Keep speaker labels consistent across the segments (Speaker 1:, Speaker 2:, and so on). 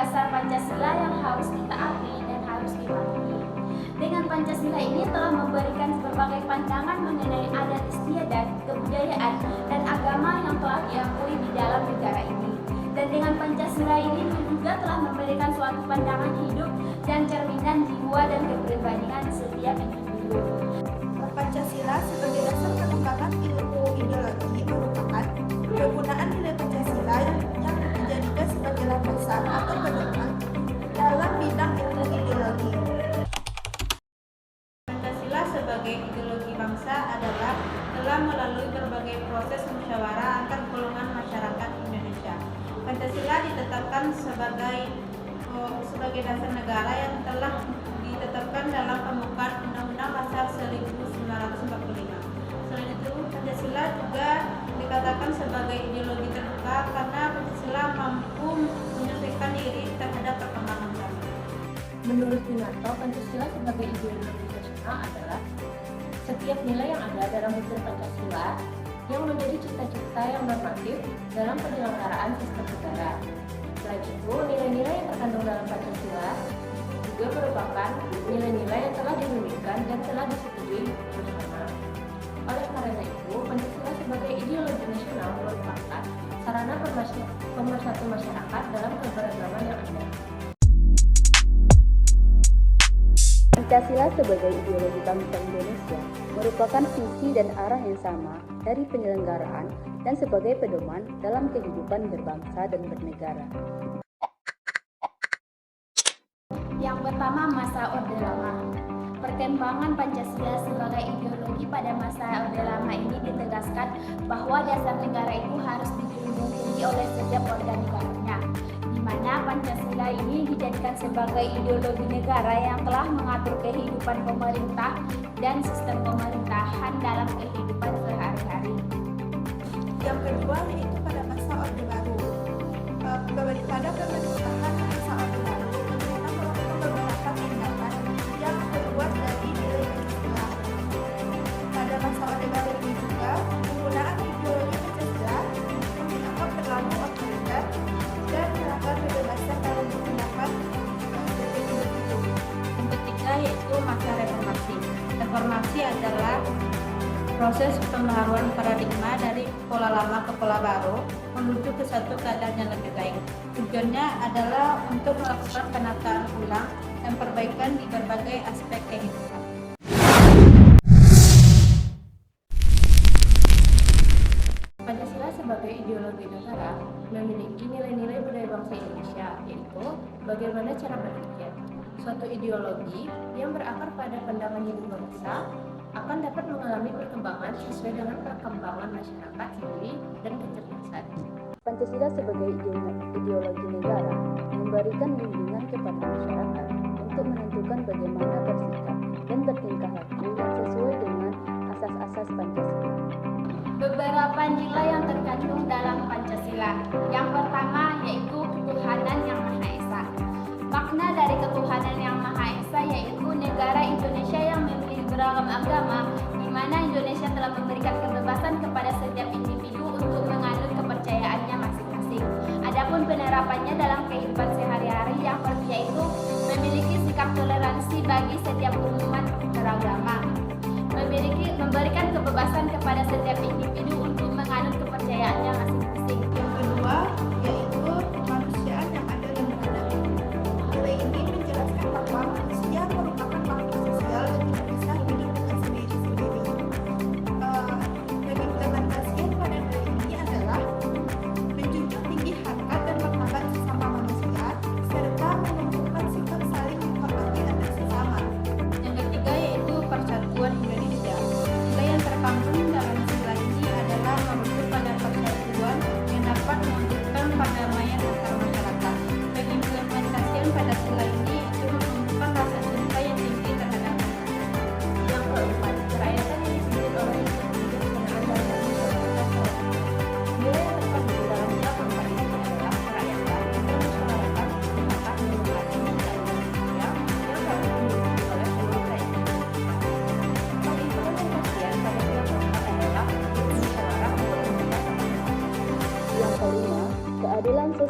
Speaker 1: dasar Pancasila yang harus ditaati dan harus dipatuhi. Dengan Pancasila ini telah memberikan berbagai pandangan mengenai adat istiadat, kebudayaan, dan agama yang telah diakui di dalam negara ini. Dan dengan Pancasila ini juga telah memberikan suatu pandangan hidup dan cerminan jiwa dan kepribadian setiap individu.
Speaker 2: Pancasila sebagai dasar pengembangan ilmu ideologi merupakan penggunaan nilai Pancasila yang dijadikan sebagai landasan atau pedoman dalam bidang ilmu ideologi.
Speaker 3: Pancasila sebagai ideologi bangsa adalah telah melalui berbagai proses musyawarah antar golongan masyarakat Indonesia. Pancasila ditetapkan sebagai dasar negara yang telah ditetapkan dalam pembukaan Undang-Undang Dasar 1945. Selain itu, Pancasila juga dikatakan sebagai ideologi terbuka karena Pancasila mampu menyesuaikan diri terhadap perkembangan zaman.
Speaker 4: Menurut Yunarto, Pancasila sebagai ideologi nasional adalah setiap nilai yang ada dalam unsur Pancasila yang menjadi cita-cita yang normatif dalam penyelenggaraan sistem negara. Selain itu, nilai-nilai yang terkandung dalam Pancasila juga merupakan nilai-nilai yang telah dirumuskan dan telah disetujui bersama. Oleh karena itu, Pancasila sebagai ideologi nasional merupakan sarana pemersatu masyarakat dalam keberagaman yang ada.
Speaker 5: Pancasila sebagai ideologi bangsa Indonesia merupakan visi dan arah yang sama dari penyelenggaraan dan sebagai pedoman dalam kehidupan berbangsa dan bernegara.
Speaker 1: Yang pertama, masa Orde Lama. Perkembangan Pancasila sebagai ideologi pada masa Orde Lama ini ditegaskan bahwa dasar negara itu harus dijunjung tinggi oleh setiap warga negaranya, di mana Pancasila ini dijadikan sebagai ideologi negara yang telah mengatur kehidupan pemerintah dan sistem pemerintahan dalam kehidupan sehari-hari.
Speaker 2: Yang kedua yaitu pada masa Orde Baru. Pada pemerintahan masa Orde Baru, pemerintah melakukan beberapa tindakan yang terbuat dari nilai Pancasila. Pada masa Orde Baru ini juga, penggunaan ideologi Pancasila yang dianggap terlalu otoriter dan melanggar kebebasan dalam berpendapat setiap individu.
Speaker 3: Yang ketiga yaitu masa reformasi. Reformasi adalah proses pembaharuan paradigma dari pola lama ke pola baru menuju ke satu keadaan yang lebih baik. Tujuannya adalah untuk melakukan penataan ulang dan perbaikan di berbagai aspek kehidupan.
Speaker 4: Pancasila sebagai ideologi negara memiliki nilai-nilai budaya bangsa Indonesia, yaitu bagaimana cara berpikir. Suatu ideologi yang berakar pada pandangan hidup bangsa akan dapat mengalami perkembangan sesuai dengan perkembangan masyarakat sendiri dan kecerdasan.
Speaker 5: Pancasila sebagai ideologi negara memberikan bimbingan kepada masyarakat untuk menentukan bagaimana bersikap dan bertingkah laku yang sesuai dengan asas-asas Pancasila.
Speaker 1: Beberapa nilai yang terkandung dalam Pancasila. Yang pertama yaitu ketuhanan yang Maha Esa. Makna dari ketuhanan yang Maha Esa yaitu negara Indonesia yang memiliki beragam agama, di mana Indonesia telah memberikan kebebasan kepada setiap individu untuk menganut kepercayaannya masing-masing. Adapun penerapannya dalam kehidupan sehari-hari, yang pertama yaitu memiliki sikap toleransi bagi setiap umat beragama, memberikan kebebasan kepada setiap individu untuk menganut kepercayaannya masing-masing.
Speaker 2: Yang kedua yaitu kemanusiaan yang adil dan beradab. Nilai ini menjelaskan bahwa manusia merupakan makhluk sosial dan tidak bisa hidup dengan sendiri-sendiri. Implementasinya pada nilai ini adalah menjunjung tinggi harkat dan martabat sesama manusia serta menumbuhkan sikap saling menghormati antar sesama.
Speaker 3: Yang ketiga yaitu persatuan Indonesia. Nilai yang terkandung dalam sila ini adalah merujuk pada persatuan yang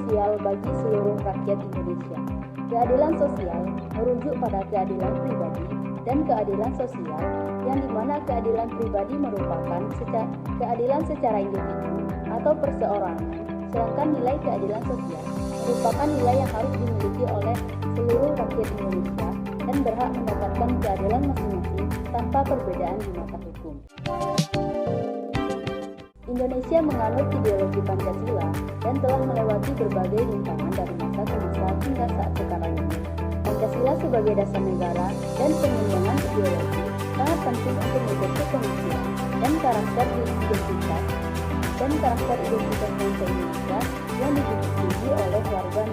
Speaker 5: sosial bagi seluruh rakyat Indonesia. Keadilan sosial merujuk pada keadilan pribadi dan keadilan sosial, yang dimana keadilan pribadi merupakan keadilan secara individu atau perseorangan, sedangkan nilai keadilan sosial merupakan nilai yang harus dimiliki oleh seluruh rakyat Indonesia dan berhak mendapatkan keadilan masing-masing tanpa perbedaan di mata hukum. Indonesia menganut ideologi Pancasila dan telah melewati berbagai rintangan dari masa ke masa hingga saat sekarang ini. Pancasila sebagai dasar negara dan penyimbangan ideologi sangat penting untuk membentuk pemikiran dan karakter identitas bangsa Indonesia yang dimiliki oleh warga